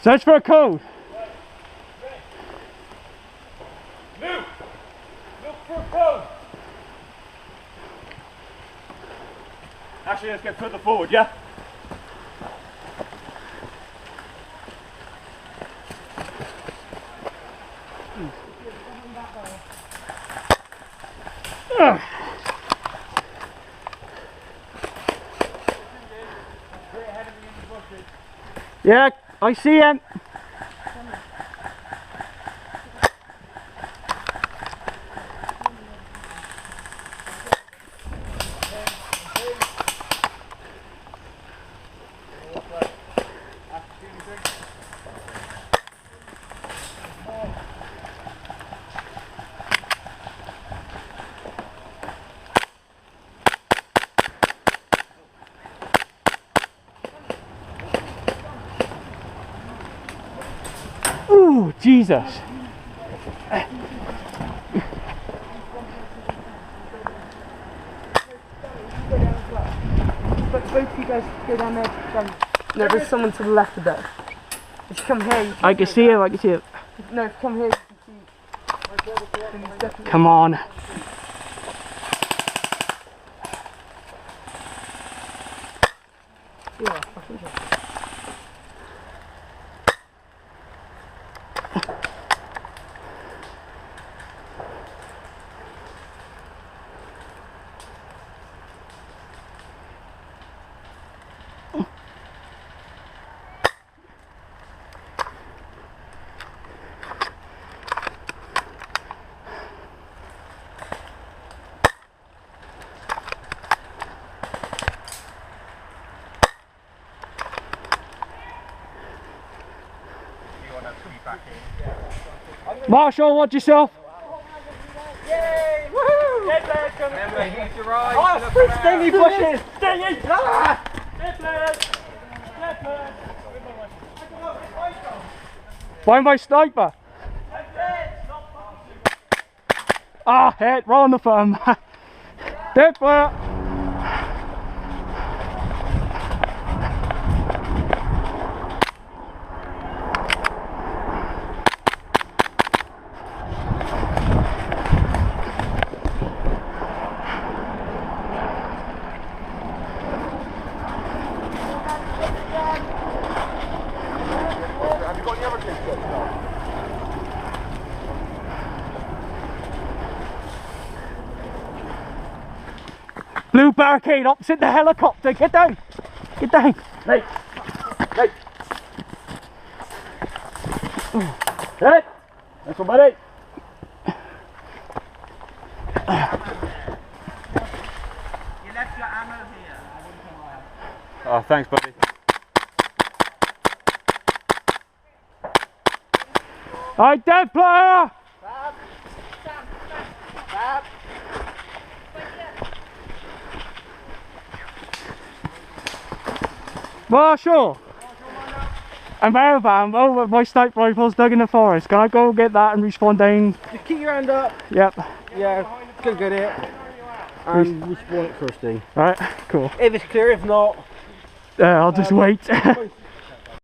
Search for a code. Luke! Look for a code! Actually, let's get further forward, yeah? Yeah, I see him. Ooh, Jesus. But both of you guys go down there. No, there's someone to the left of that. If you come here, you I can see him, I can see him. no, if you come here, you can see. Come on. Yeah, fucking sure. Marshall, watch yourself. Yay! Woohoo! Get there, come remember, use your eyes. Oh, stingy bushes! Stingy! Ah! Find my sniper. Ah, hit, right on the thumb. Dead player. Blue barricade opposite the helicopter. Get down. Get down. Hey! Hey! Hey! That's one, buddy. You left your ammo here. Oh, thanks, buddy. Alright, dead player. Marshall! I'm out of ammo, my sniper rifle's dug in the forest. Can I go get that and respawn down? Just keep your hand up. Yep. Yeah, go get it. And respawn it first thing. Alright, cool. If it's clear, if not, I'll just wait.